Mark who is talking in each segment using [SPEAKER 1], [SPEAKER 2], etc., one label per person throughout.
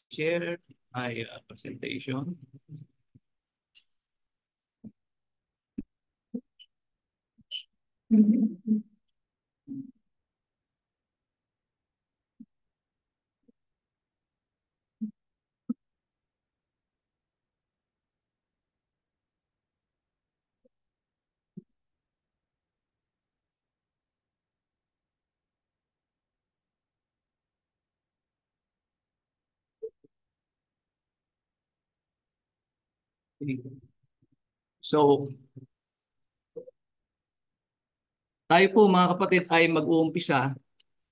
[SPEAKER 1] share my presentation. So, tayo po mga kapatid ay mag-uumpisa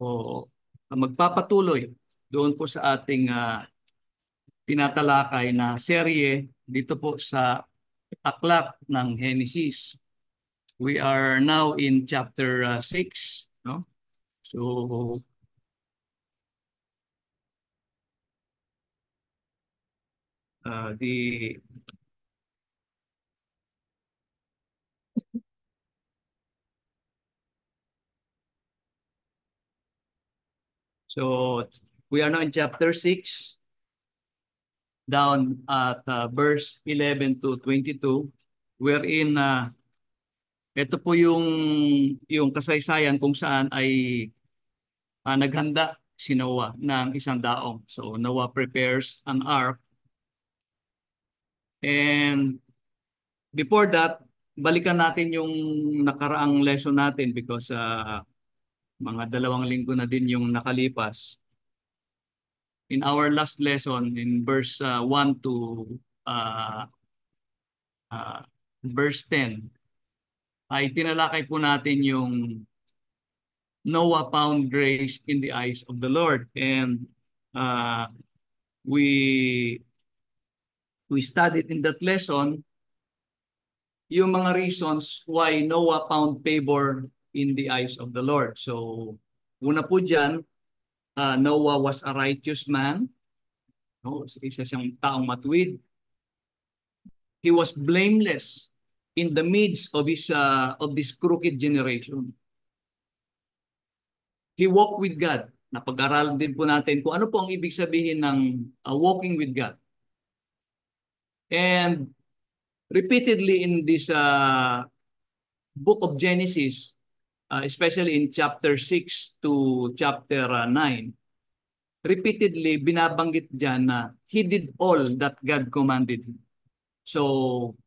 [SPEAKER 1] o magpapatuloy doon po sa ating tinatalakay na serye dito po sa aklat ng Genesis. We are now in chapter 6, no? So, the so we are now in chapter 6 down at verse 11 to 22, wherein ito po yung kasaysayan kung saan ay naghanda si Noah ng isang daong. So Noah prepares an ark, and before that, balikan natin yung nakaraang lesson natin because mga 2 linggo na din yung nakalipas. In our last lesson, in verse 1 to uh, uh, verse 10, ay tinalakay po natin yung Noah found grace in the eyes of the Lord. And uh, we studied in that lesson yung mga reasons why Noah found favor in the eyes of the Lord. So, una po dyan, Noah was a righteous man. No? Isa siyang taong matuwid. He was blameless in the midst of this crooked generation. He walked with God. Napag-aralan din po natin kung ano po ang ibig sabihin ng walking with God. And repeatedly in this book of Genesis, especially in chapter 6 to chapter 9, repeatedly binabanggit dyan na he did all that God commanded him. So,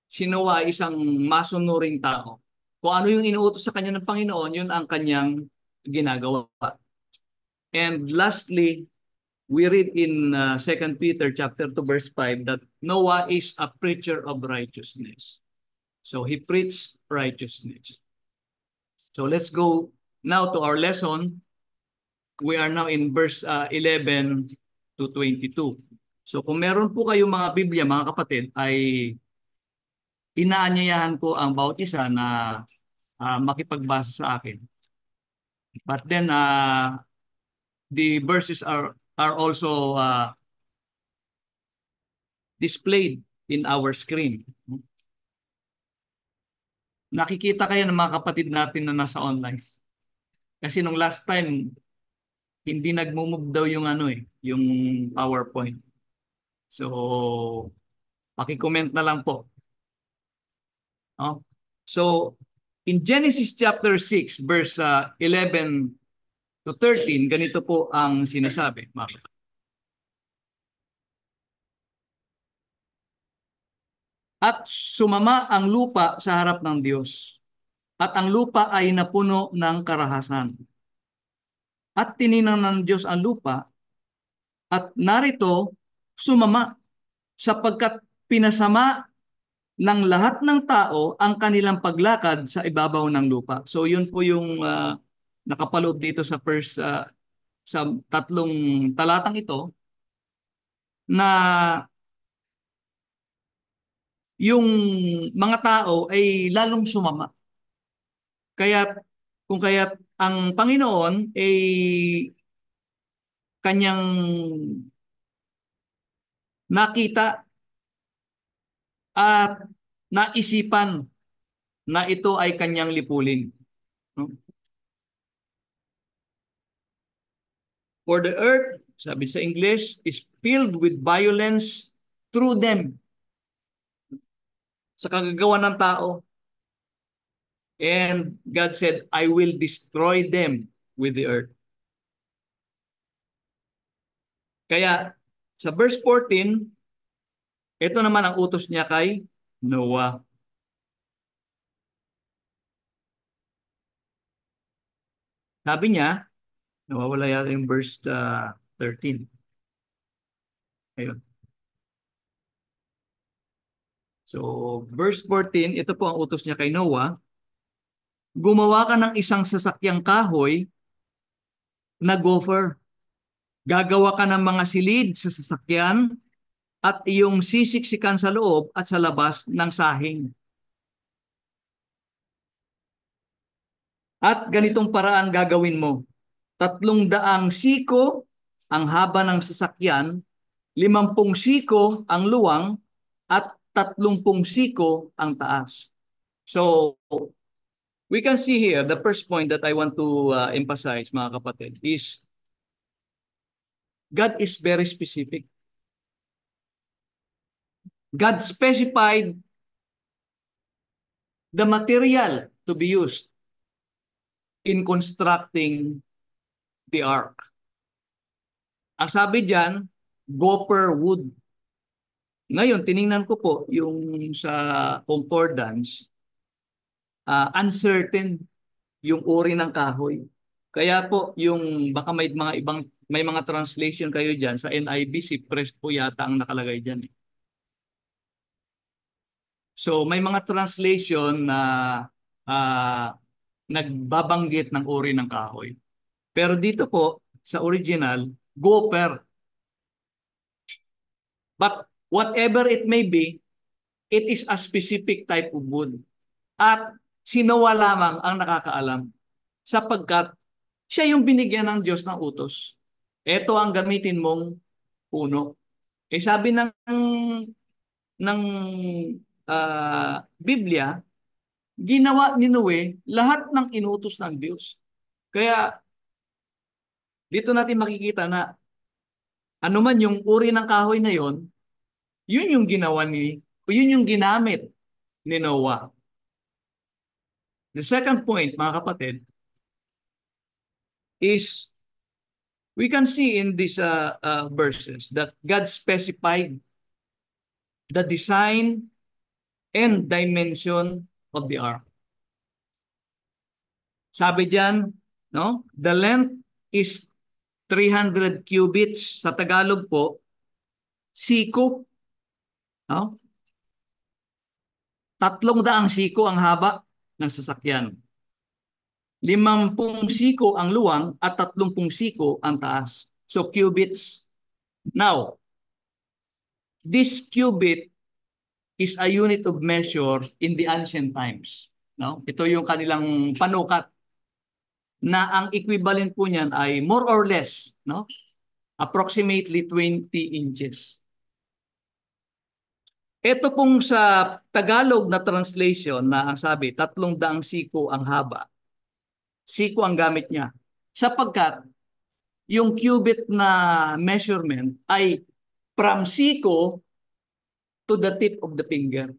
[SPEAKER 1] si Noah ay isang masunuring tao. Kung ano yung inuutos sa kanya ng Panginoon, yun ang kanyang ginagawa. And lastly, we read in 2 Peter chapter 2 verse 5 that Noah is a preacher of righteousness. So he preached righteousness. So let's go now to our lesson. We are now in verse 11 to 22. So kung meron po kayong mga Biblia, mga kapatid, ay inaanyayahan ko ang bawat isa na makipagbasa sa akin. But then the verses are also displayed in our screen. Nakikita kayo ng mga kapatid natin na nasa online. Kasi nung last time, hindi nagmo-move daw yung yung PowerPoint. So, paki-comment na lang po. So, in Genesis chapter 6, verse 11 to 13, ganito po ang sinasabi. At sumama ang lupa sa harap ng Diyos, at ang lupa ay napuno ng karahasan. At tiningnan ng Diyos ang lupa, at narito sumama, sapagkat pinasama ng lahat ng tao ang kanilang paglakad sa ibabaw ng lupa. So yun po yung nakapaloob dito sa first sa 3 talatang ito, na yung mga tao ay lalong sumama. Kaya't ang Panginoon ay kanyang nakita at naisipan na ito ay kanyang lipulin. For the earth sabi sa English, is filled with violence through them, sa kagagawa ng tao. And God said, I will destroy them with the earth. Kaya sa verse 14, ito naman ang utos niya kay Noah. Sabi niya, nawawala yata yung verse 13. Ayun. So, verse 14, ito po ang utos niya kay Noah. Gumawa ka ng isang sasakyang kahoy na gopher. Gagawa ka ng mga silid sa sasakyan at iyong sisiksikan sa loob at sa labas ng sahing. At ganitong paraan gagawin mo. 300 siko ang haba ng sasakyan, 50 siko ang luwang, at 30 siko ang taas. So, we can see here, the first point that I want to emphasize, mga kapatid, is God is very specific. God specified the material to be used in constructing the ark. Ang sabi diyan, gopher wood. Ngayon, tiningnan ko po yung sa concordance, uncertain yung uri ng kahoy. Kaya po yung baka may mga translation kayo diyan sa NIV, cypress po yata ang nakalagay diyan. So may mga translation na uh, nagbabanggit ng uri ng kahoy. Pero dito po sa original, gopher. But whatever it may be, it is a specific type of wood. At si Noah lamang ang nakakaalam sapagkat siya yung binigyan ng Diyos ng utos. Ito ang gamitin mong puno. Eh sabi ng Biblia, ginawa ni Noe lahat ng inutos ng Diyos. Kaya dito natin makikita na ano man yung uri ng kahoy na yon, yun yung yun yung ginamit ni Noah. The second point, mga kapatid, is we can see in these verses that God specified the design and dimension of the ark. Sabi diyan, no? The length is 300 cubits. Sa Tagalog po, siko. No? 300 siko ang haba ng sasakyan. 50 siko ang luwang at 30 siko ang taas. So cubits. Now, this cubit is a unit of measure in the ancient times. No? Ito yung kanilang panukat na ang equivalent po niyan ay more or less, no? Approximately 20 inches. Ito pong sa Tagalog na translation na ang sabi, 300 siko ang haba. Siko ang gamit niya. Sapagkat yung cubit na measurement ay from siko to the tip of the finger.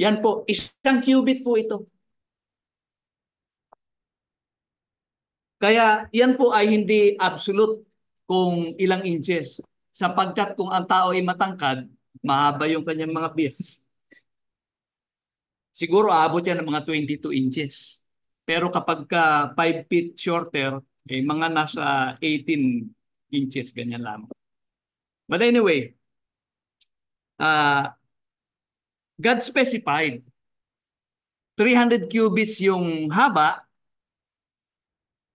[SPEAKER 1] Yan po, isang cubit po ito. Kaya yan po ay hindi absolute kung ilang inches. Sapagkat kung ang tao ay matangkad, mahaba yung kanyang mga bias. Siguro aabot yan ng mga 22 inches. Pero kapag ka 5 feet shorter, eh, mga nasa 18 inches, ganyan lamang. But anyway, God specified 300 cubits yung haba,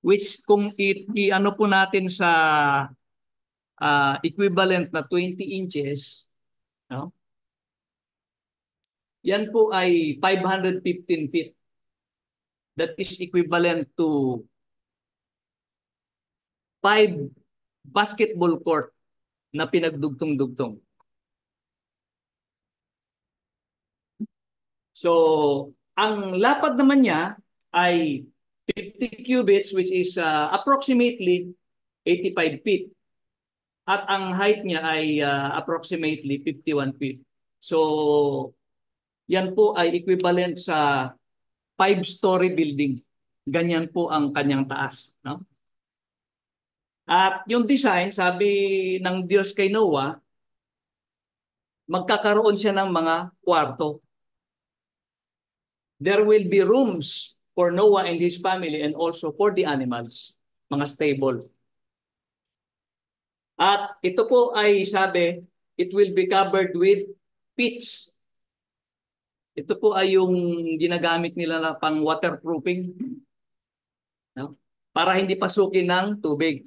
[SPEAKER 1] which kung i-ano po natin sa equivalent na 20 inches, no? Yan po ay 515 feet. That is equivalent to 5 basketball court na pinagdugtong-dugtong. So, ang lapad naman niya ay 50 cubits, which is approximately 85 feet. At ang height niya ay approximately 51 feet. So, yan po ay equivalent sa 5-story building. Ganyan po ang kanyang taas. No? At yung design, sabi ng Diyos kay Noah, magkakaroon siya ng mga kwarto. There will be rooms for Noah and his family and also for the animals, mga stable. At ito po ay sabi, it will be covered with pitch. Ito po ay yung ginagamit nila na pang waterproofing, no? Para hindi pasukin ng tubig.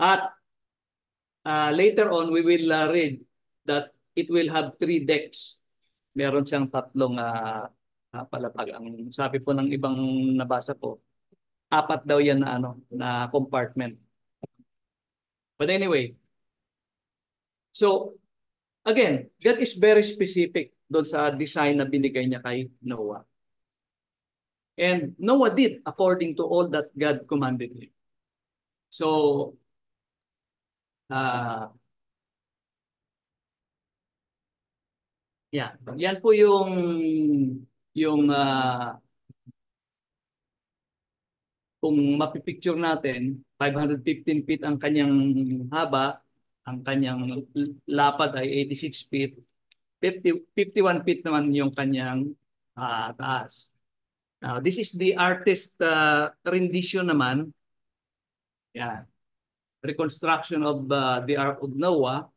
[SPEAKER 1] At later on, we will read that it will have 3 decks. Meron siyang tatlong palapag. Ang sabi po ng ibang nabasa po, 4 daw yan na, na compartment. But anyway, so again, God is very specific doon sa design na binigay niya kay Noah. And Noah did according to all that God commanded him. So, yeah, yan po yung kung mapipicture natin, 515 feet ang kanyang haba, ang kanyang lapad ay 86 feet, 51 feet naman yung kanyang taas. Now, this is the artist rendition naman. Yeah. Reconstruction of the Ark of Noah.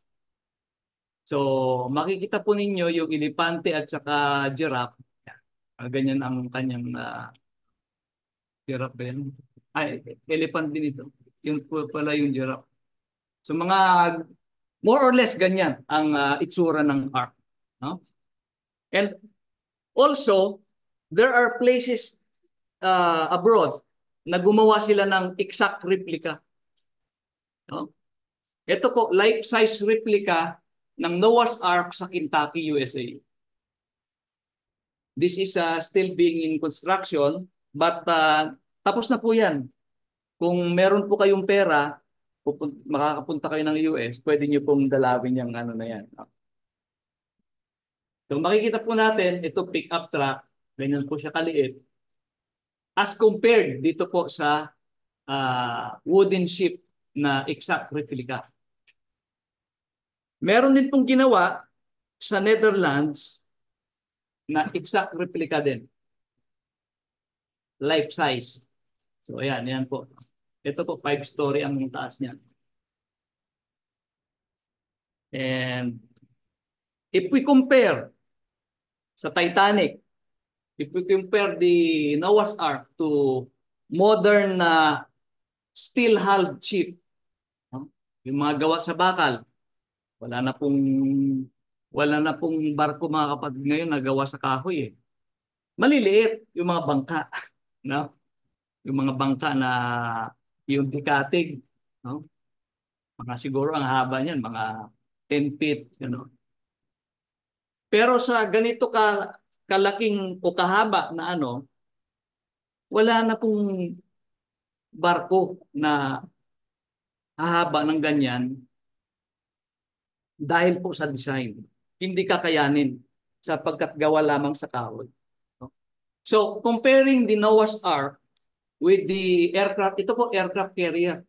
[SPEAKER 1] So, makikita po ninyo yung elepante at saka giraffe. Ganyan ang kanyang giraffe din. Ay, elephant din ito. Yung pala yung giraffe. So, mga more or less ganyan ang itsura ng Ark. No? And also, there are places abroad na gumawa sila ng exact replica. No? Ito po, life-size replica ng Noah's Ark sa Kentucky, USA. This is still being in construction, but tapos na po yan. Kung meron po kayong pera, makakapunta kayo ng US, pwede nyo pong dalawin yung ano na yan. So makikita po natin, ito pick-up truck, ganyan po siya kaliit. As compared dito po sa wooden ship na exact replica. Meron din pong ginawa sa Netherlands na exact replica din. Life size. So ayan, yan po. Ito po, 5-story ang taas niya. And if we compare sa Titanic, if we compare the Noah's Ark to modern steel-hulled ship, yung mga gawa sa bakal, wala na pong barko mga kapatid ngayon na gawa sa kahoy eh. Maliliit yung mga bangka, no? Yung mga bangka na yung dikatig, no? Mga siguro ang haba niyan, mga 10 feet, Pero sa ganito kalaking o kahaba na wala na pong barko na hahaba ng ganyan dahil po sa design. Hindi kakayanin sapagkat gawa lamang sa kahoy. So, comparing the Noah's Ark with the aircraft, ito po aircraft carrier.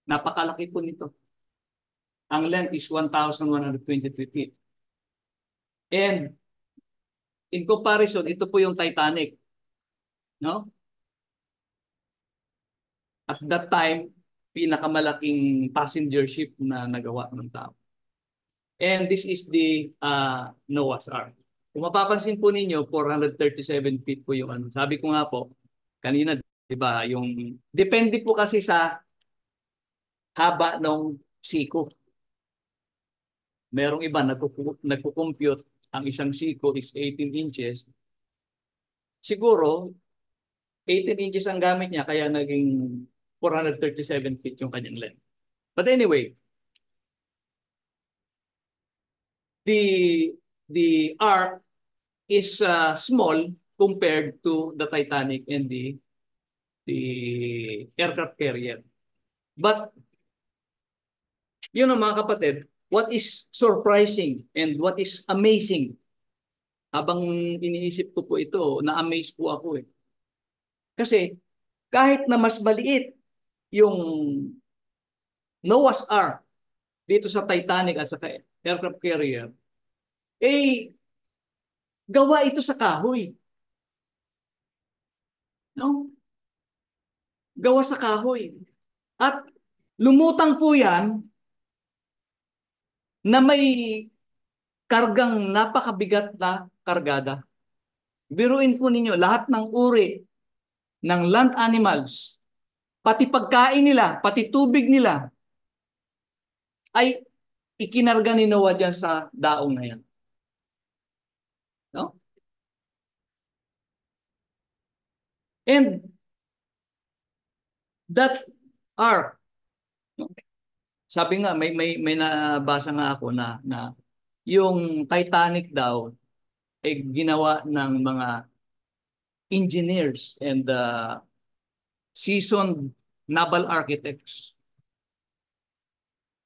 [SPEAKER 1] Napakalaki po nito. Ang length is 1,123 feet. And in comparison, ito po yung Titanic. No? At that time, pinakamalaking passenger ship na nagawa ng tao. And this is the Noah's Ark. Kung mapapansin po ninyo, 437 feet po yung ano. Sabi ko nga po, kanina, di ba, yung, depende po kasi sa haba ng siko. Merong iba, nagko-compute, ang isang siko is 18 inches. Siguro, 18 inches ang gamit niya, kaya naging 437 feet yung kanyang length. But anyway, the Ark is small compared to the Titanic and the aircraft carrier. But, mga kapatid, what is surprising and what is amazing, habang iniisip ko po ito, na-amaze po ako eh. Kasi kahit na mas maliit yung Noah's Ark dito sa Titanic at sa aircraft carrier, eh, gawa ito sa kahoy. No? Gawa sa kahoy. At lumutang po yan na may kargang napakabigat na kargada. Biruin po ninyo, lahat ng uri ng land animals, pati pagkain nila, pati tubig nila, ay ikinarga ni Noah dyan sa daong na yan. No? And that ark, no? Sabi nga, may nabasa nga ako na yung Titanic daw ay ginawa ng mga engineers and seasoned naval architects.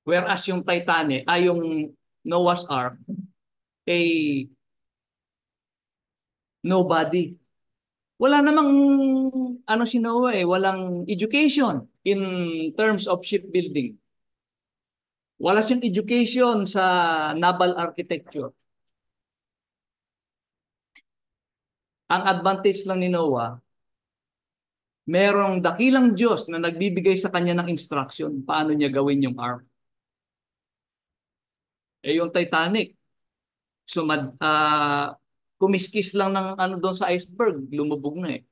[SPEAKER 1] Whereas yung Titanic, yung Noah's Ark, ay nobody. Wala namang si Noah walang education in terms of shipbuilding. Wala siyang education sa naval architecture. Ang advantage lang ni Noah, merong dakilang Diyos na nagbibigay sa kanya ng instruction paano niya gawin yung ark. Yung Titanic, kumiskis lang ng doon sa iceberg, lumubog na eh.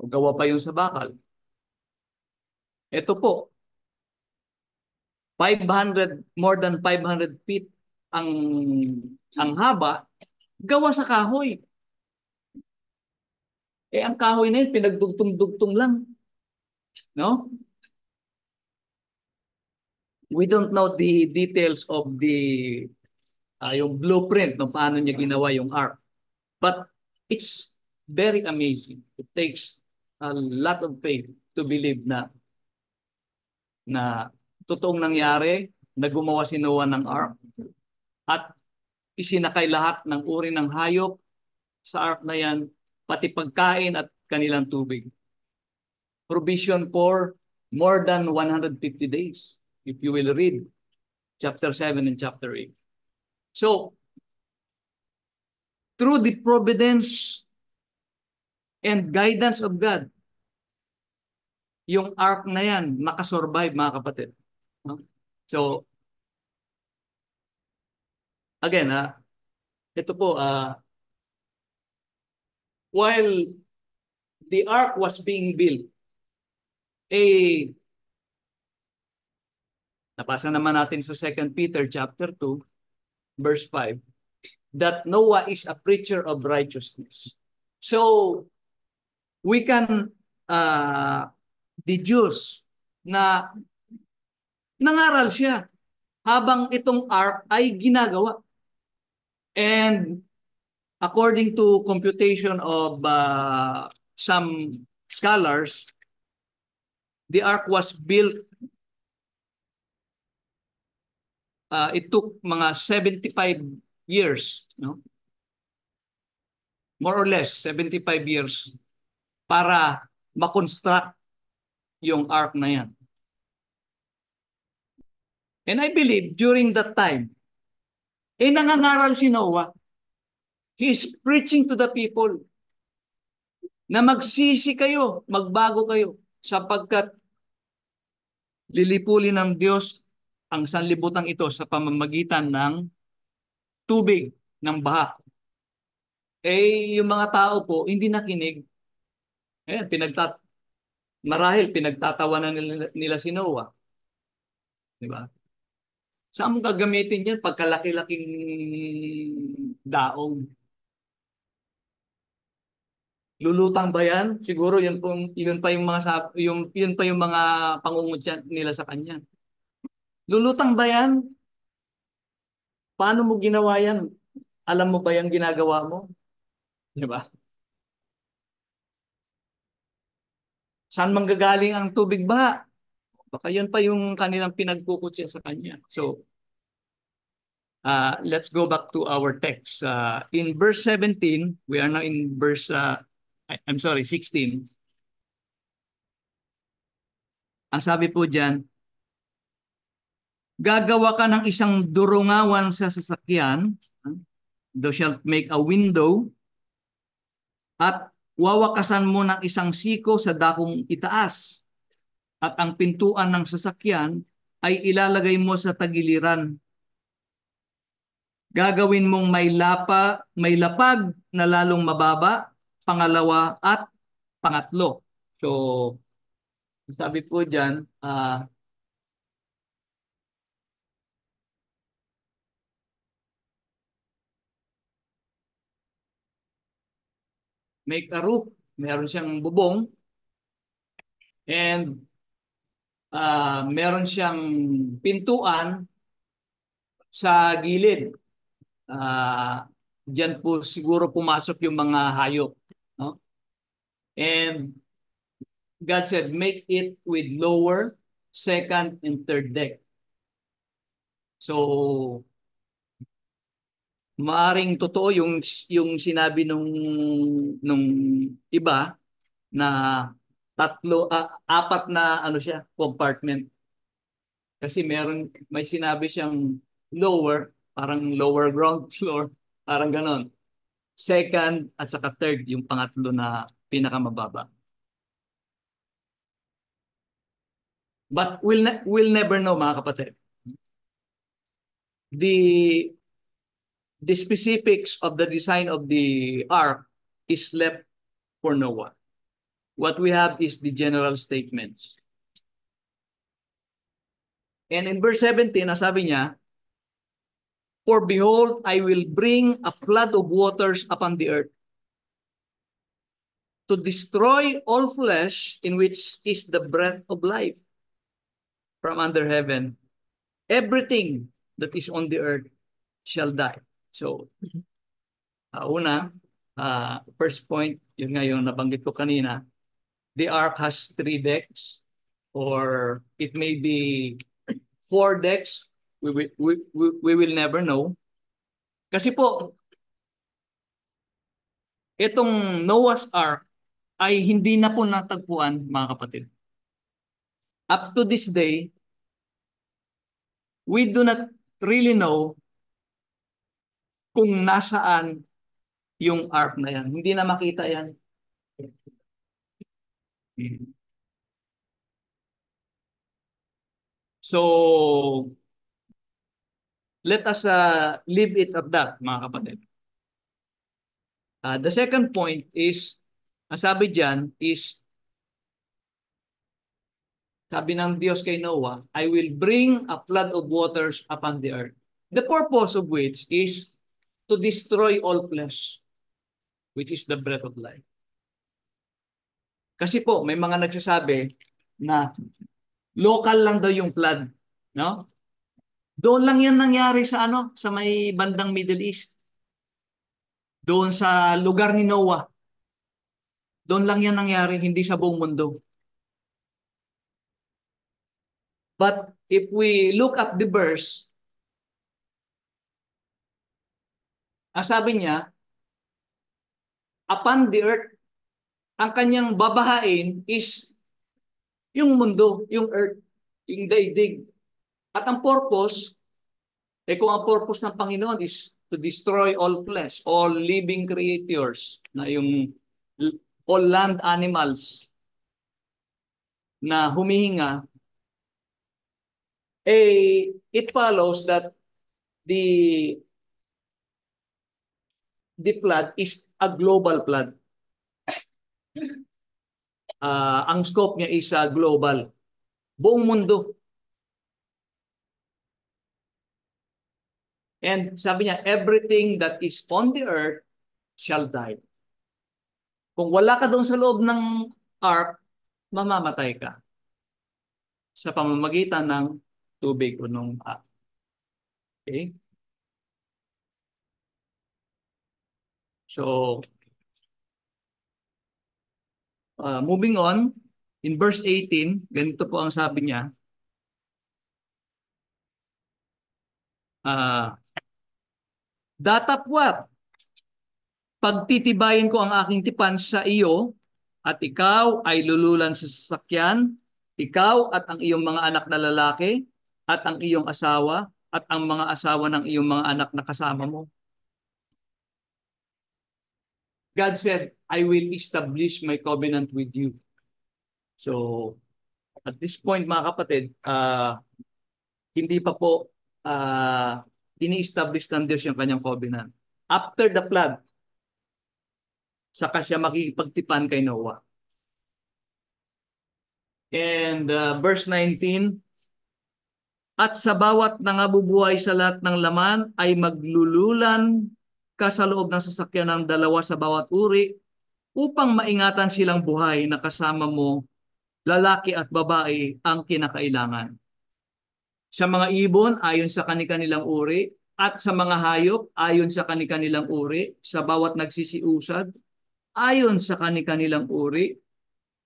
[SPEAKER 1] O gawa pa yung sa bakal. Ito po, more than 500 feet ang haba, gawa sa kahoy. Ang kahoy na yun, pinagdugtong-dugtong lang. No? We don't know the details of yung blueprint ng paano niya ginawa yung ark. But it's very amazing. It takes a lot of faith to believe na totoong nangyari na gumawa si Noah ng ark at isinakay lahat ng uri ng hayop sa ark na yan, pati pagkain at kanilang tubig. Provision for more than 150 days, if you will read chapter 7 and chapter 8. So, through the providence and guidance of God, yung ark na yan nakasurvive, mga kapatid. So, again, ito po, while the ark was being built, nabasa naman natin sa 2 Peter chapter 2, verse 5, that Noah is a preacher of righteousness. So, we can deduce na nangaral siya habang itong ark ay ginagawa. And according to computation of some scholars, the ark was built, it took mga 75 years, no? More or less 75 years para ma-construct yung ark na yan. And I believe during that time, nangangaral si Noah. He is preaching to the people na magsisi kayo, magbago kayo, sapagkat lilipulin ng Diyos ang sanlibutan ito sa pamamagitan ng tubig, ng baha. Yung mga tao po, hindi nakinig. Marahil pinagtatawanan nila si Noah. Di ba? Saan mo gagamitin yan? Pagkalaki-laking daong. Lulutang ba yan? Siguro yun pa yung mga pangungutya nila sa kanya. Lulutang ba yan? Paano mo ginawa yan? Alam mo ba yung ginagawa mo? Di ba? Saan manggagaling ang tubig ba? Baka yan pa yung kanilang pinagkukutya sa kanya. So, let's go back to our text. In verse 17, we are now in verse, I'm sorry, 16. Ang sabi po dyan, gagawa ka ng isang durungawan sa sasakyan, thou shalt make a window, at wawakasan mo ng isang siko sa dakong itaas, at ang pintuan ng sasakyan ay ilalagay mo sa tagiliran. Gagawin mong may lapag na lalong mababa, pangalawa at pangatlo. So, sabi po dyan, may roof, meron siyang bubong, and meron siyang pintuan sa gilid. Diyan po siguro pumasok yung mga hayop. No? And God said, make it with lower, second, and third deck. So, maaring totoo yung sinabi nung iba na apat na ano siya, compartment. Kasi may sinabi siyang lower, parang lower ground floor, parang ganon. Second at saka third, yung pangatlo na pinakamababa. But we'll never know, mga kapatid. The the specifics of the design of the ark is left for Noah. What we have is the general statements. And in verse 17, sabi niya, for behold, I will bring a flood of waters upon the earth to destroy all flesh in which is the breath of life from under heaven. Everything that is on the earth shall die. So, first point, yun nga yung nabanggit ko kanina, the ark has 3 decks, or it may be 4 decks. We will never know. Kasi po, itong Noah's Ark ay hindi na po natagpuan, mga kapatid. Up to this day, we do not really know kung nasaan yung ark na yan. Hindi na makita yan. So, let us leave it at that, mga kapatid. The second point is, sabi dyan is, sabi ng Diyos kay Noah, I will bring a flood of waters upon the earth. The purpose of which is to destroy all flesh, which is the breath of life. Kasi po, may mga nagsasabi na local lang daw yung flood. No? Doon lang yan nangyari sa sa may bandang Middle East. Doon sa lugar ni Noah. Doon lang yan nangyari, hindi sa buong mundo. But if we look at the verse, sabi niya, upon the earth, ang kanyang babahain is yung mundo, yung earth, yung daigdig. At ang purpose, kung ang purpose ng Panginoon is to destroy all flesh, all living creatures, na yung all land animals na humihinga, it follows that the flood is a global flood. Ang scope niya is global. Buong mundo. And sabi niya, everything that is on the earth shall die. Kung wala ka doon sa loob ng ark, mamamatay ka sa pamamagitan ng tubig o nung okay? So, moving on, in verse 18, ganito po ang sabi niya, Ah, datapwat, pagtitibayin ko ang aking tipan sa iyo at ikaw ay lululan sa sasakyan, ikaw at ang iyong mga anak na lalaki at ang iyong asawa at ang mga asawa ng iyong mga anak na kasama mo. God said, I will establish my covenant with you. So, at this point mga kapatid, hindi pa po ini-establish ng Diyos yung kanyang covenant. After the flood, saka siya makikipagtipan kay Noah. And verse 19, at sa bawat nangabubuhay sa lahat ng laman ay maglululan ka sa loob ng sasakyan ng dalawa sa bawat uri upang maingatan silang buhay na kasama mo, lalaki at babae ang kinakailangan. Sa mga ibon ayon sa kani-kanilang uri at sa mga hayop ayon sa kani-kanilang uri, sa bawat nagsisiusad ayon sa kani-kanilang uri,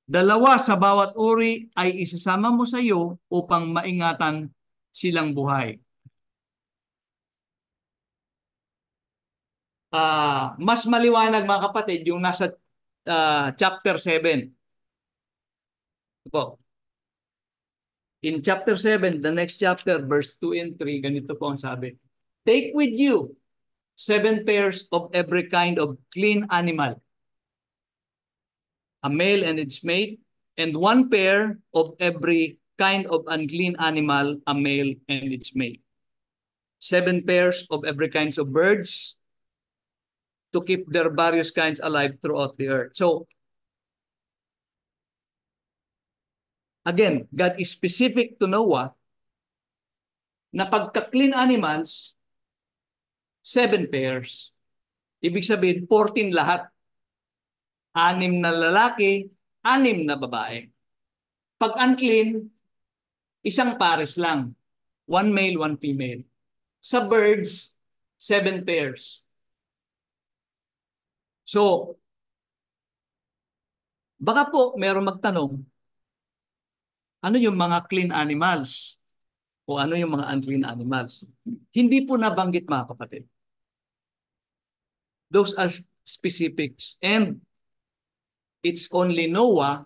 [SPEAKER 1] dalawa sa bawat uri ay isasama mo sa iyo upang maingatan silang buhay. Mas maliwanag mga kapatid yung nasa chapter 7. Po. In chapter 7, the next chapter, verse 2 and 3, ganito po ang sabi. Take with you 7 pairs of every kind of clean animal, a male and its mate, and 1 pair of every kind of unclean animal, a male and its mate. 7 pairs of every kinds of birds to keep their various kinds alive throughout the earth. So, again, God is specific to Noah na pagka-clean animals, 7 pairs. Ibig sabihin, 14 lahat. 6 na lalaki, 6 na babae. Pag unclean, isang pares lang. 1 male, 1 female. Sa birds, 7 pairs. So, baka po meron magtanong, ano yung mga clean animals? O ano yung mga unclean animals? Hindi po nabanggit mga kapatid. Those are specifics. And it's only Noah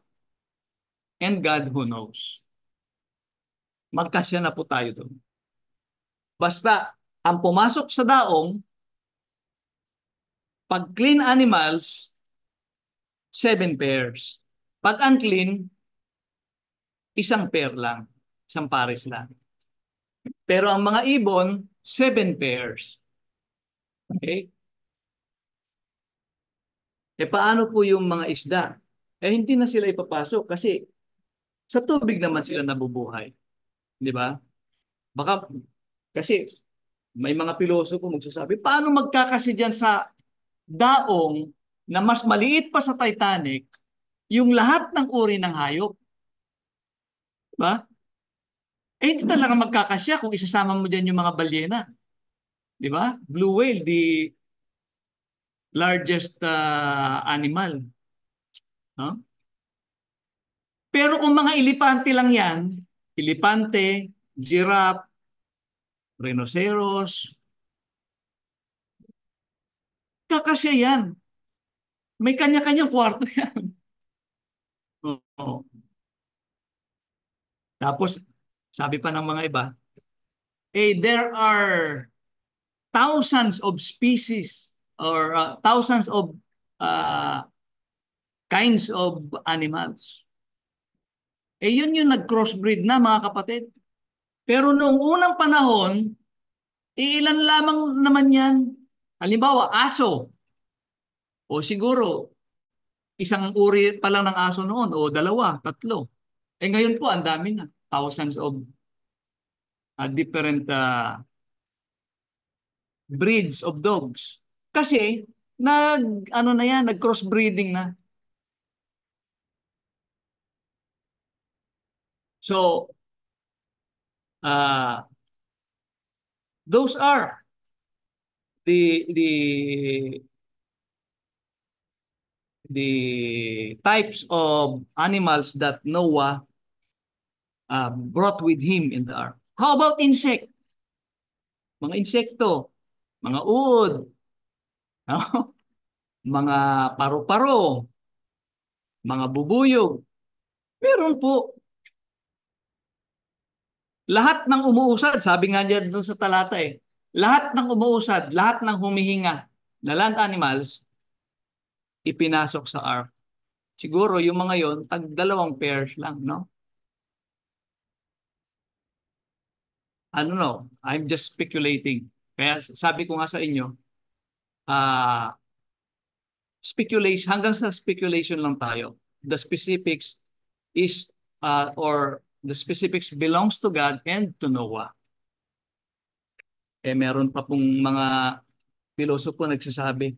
[SPEAKER 1] and God who knows. Magkasya na po tayo doon. Basta, ang pumasok sa daong, pag clean animals, 7 pairs. Pag unclean, isang pair lang. Isang pares lang. Pero ang mga ibon, 7 pairs. Okay? Paano po yung mga isda? Hindi na sila ipapasok kasi sa tubig naman sila nabubuhay. Di ba? Baka, kasi may mga pilosopo magsasabi, paano magkakasi dyan sa daong na mas maliit pa sa Titanic yung lahat ng uri ng hayop? Diba? Hindi talaga magkakasya kung isasama mo dyan yung mga balyena. Di ba? Blue whale, the largest animal. No? Pero kung mga elepante lang yan, elepante, giraffe, rhinoceros, kakasya yan. May kanya-kanyang kwarto yan. Oo. Tapos, sabi pa ng mga iba, there are thousands of species or thousands of uh, kinds of animals. Yun yung nag-crossbreed na mga kapatid. Pero noong unang panahon, ilan lamang naman yan. Halimbawa, aso. O siguro, isang uri pa lang ng aso noon o dalawa, tatlo. Ngayon po, ang dami na. Thousands of different breeds of dogs. Kasi, ano na yan, nag-crossbreeding na. So, those are the types of animals that Noah brought with him in the ark. How about insect? mga insekto, mga uod, no? Mga paru-paro, mga bubuyog. Meron po. Lahat ng umuusad, sabi nga niya doon sa talata lahat ng umuusad, lahat ng humihinga na land animals, ipinasok sa ark. Siguro yung mga yon, tag dalawang pairs lang, no? I don't know. I'm just speculating. Kaya sabi ko nga sa inyo, ah speculation, hanggang sa speculation lang tayo. The specifics is, or the specifics belongs to God and to Noah. Meron pa pong mga pilosopo nagsasabi,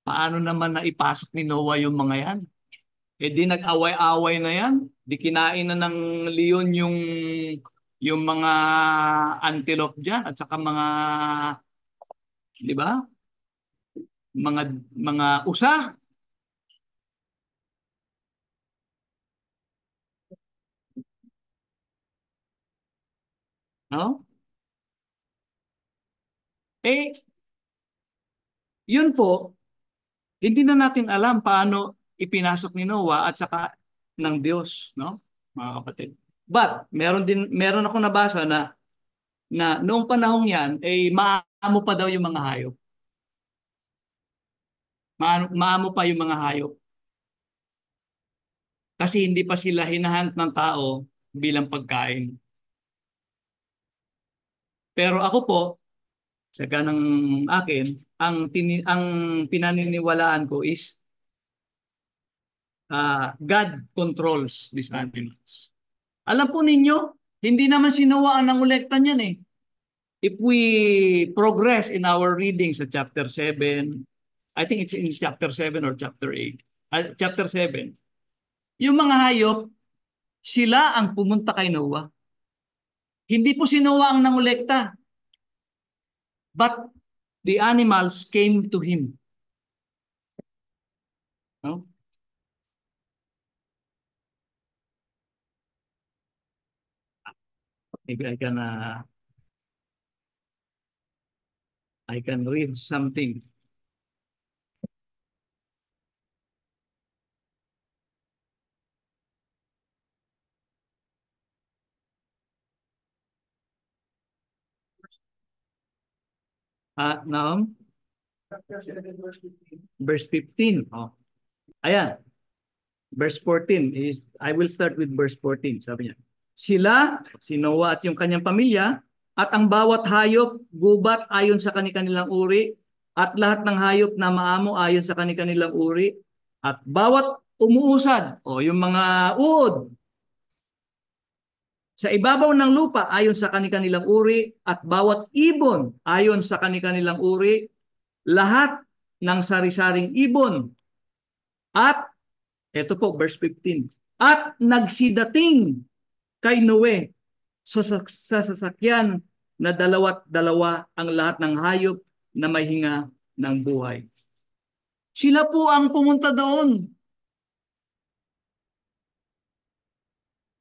[SPEAKER 1] paano naman na ipasok ni Noah yung mga yan? Di nag-away-away na yan. Di kinain na ng leon yung mga antelope dyan at saka mga, di ba? Mga mga usa, no? Eh, yun po, hindi na natin alam paano ipinasok ni Noah at saka ng Diyos, no? Mga kapatid. But meron ako nabasa na noong panahong 'yan maamo pa daw yung mga hayop. Maamo pa yung mga hayop kasi hindi pa sila hinahunt ng tao bilang pagkain. Pero ako po, sa ganang akin, ang pinaniniwalaan ko is God controls these animals. Alam po ninyo, hindi naman si Noah ang nangolekta niyan eh. If we progress in our reading sa chapter 7, I think it's in chapter 7 or chapter 8. Chapter 7, yung mga hayop, sila ang pumunta kay Noah. Hindi po si Noah ang nangolekta, but the animals came to him. No? Maybe I can read something. Now, verse 15. Oh. Ayan. Verse 14 is, I will start with verse 14. Sabi niya, sila, si Noah at yung kanyang pamilya, at ang bawat hayop, gubat ayon sa kanilang uri, at lahat ng hayop na maamo ayon sa kanilang uri, at bawat umuusad, o yung mga uod, sa ibabaw ng lupa ayon sa kanilang uri, at bawat ibon ayon sa kanilang uri, lahat ng sari-saring ibon, at ito po, verse 15. At nagsidating kay Noe sa sasakyan na dalawat dalawa ang lahat ng hayop na may hinga ng buhay. Sila po ang pumunta doon.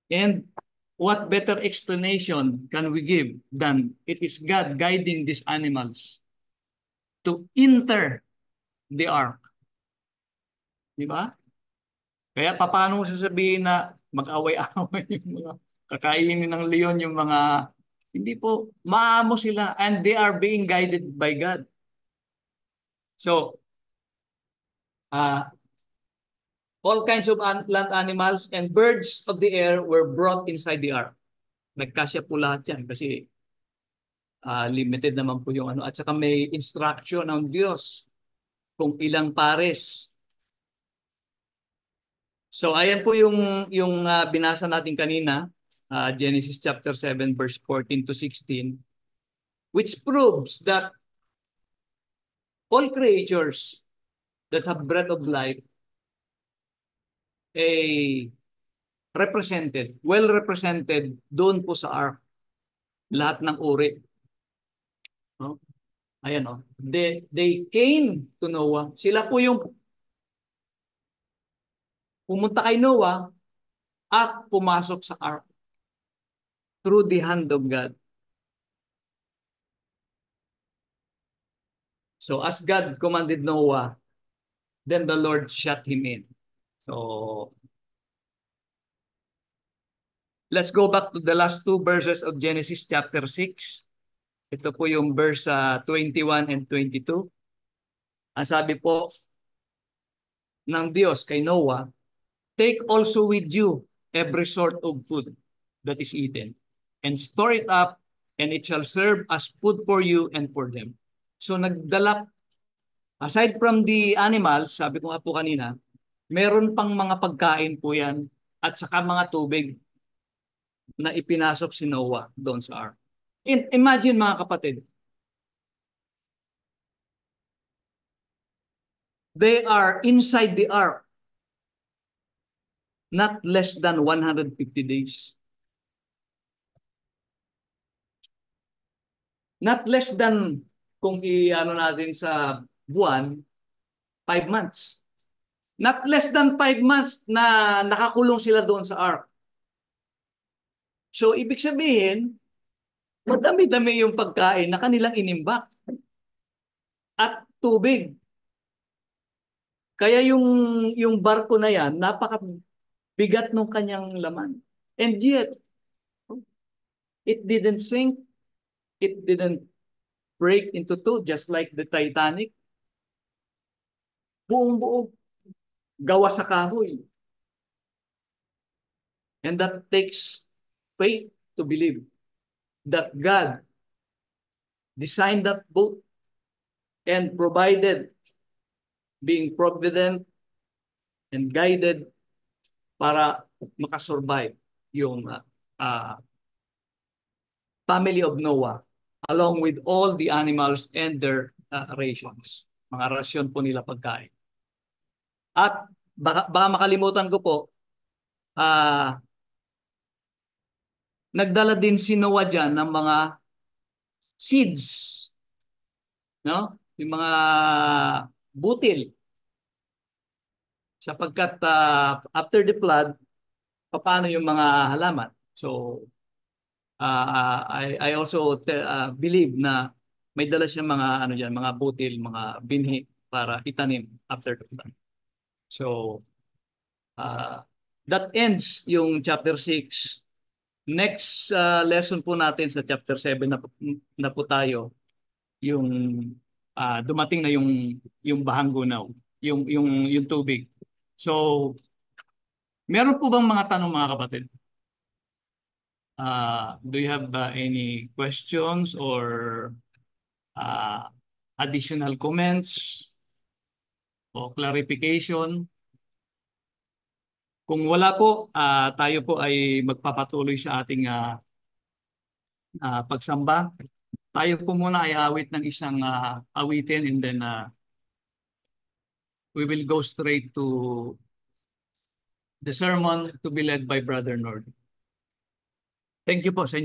[SPEAKER 1] And what better explanation can we give than it is God guiding these animals to enter the ark? Di ba? Kaya paano mo sasabihin na mag-away-away yung mga kakainin ng leon yung mga hindi po, maamo sila and they are being guided by God. So, uh, all kinds of land animals and birds of the air were brought inside the ark. Nagkasya po lahat yan kasi limited naman po yung ano. At saka may instruction ng Diyos kung ilang pares. So ayan po yung binasa natin kanina, Genesis chapter 7 verse 14 to 16, which proves that all creatures that have breath of life ay represented, well represented doon po sa ark. Lahat ng uri. No? Ayan o. They came to Noah. Sila po yung pumunta kay Noah at pumasok sa ark through the hand of God. So as God commanded Noah, then the Lord shut him in. So let's go back to the last two verses of Genesis chapter 6. Ito po yung verse 21 and 22. Ang sabi po ng Diyos kay Noah, take also with you every sort of food that is eaten, and store it up, and it shall serve as food for you and for them. So nagdala, aside from the animals, sabi ko nga po kanina, meron pang mga pagkain po yan at saka mga tubig na ipinasok si Noah doon sa ark. Imagine mga kapatid, they are inside the ark not less than 150 days. Not less than, kung i-ano natin sa buwan, 5 months. Not less than 5 months na nakakulong sila doon sa ark. So, ibig sabihin, madami-dami yung pagkain na kanilang inimbak at tubig. Kaya yung barko na yan, napakabigat ng kanyang laman. And yet, it didn't sink. It didn't break into two, just like the Titanic. Buong-buo, gawa sa kahoy. And that takes faith to believe that God designed that boat and provided, being provident and guided para makasurvive yung family of Noah along with all the animals and their rations. Mga rasyon po nila pagkain. At baka makalimutan ko po, nagdala din si Noah dyan ng mga seeds, no? Yung mga butil. Sapagkat after the flood, paano yung mga halaman? So, I also believe na may dala siyang mga ano diyan, mga butil, mga binhi para itanim after the flood. So, that ends yung chapter 6. Next lesson po natin sa chapter 7 na po tayo, yung dumating na yung bahang gunaw, yung tubig. So, meron po bang mga tanong mga kapatid? Do you have any questions or additional comments o clarification? Kung wala po, tayo po ay magpapatuloy sa ating pagsamba. Tayo po muna ay awit ng isang awitin, and then we will go straight to the sermon to be led by Brother Nord. Thank you po sa inyo.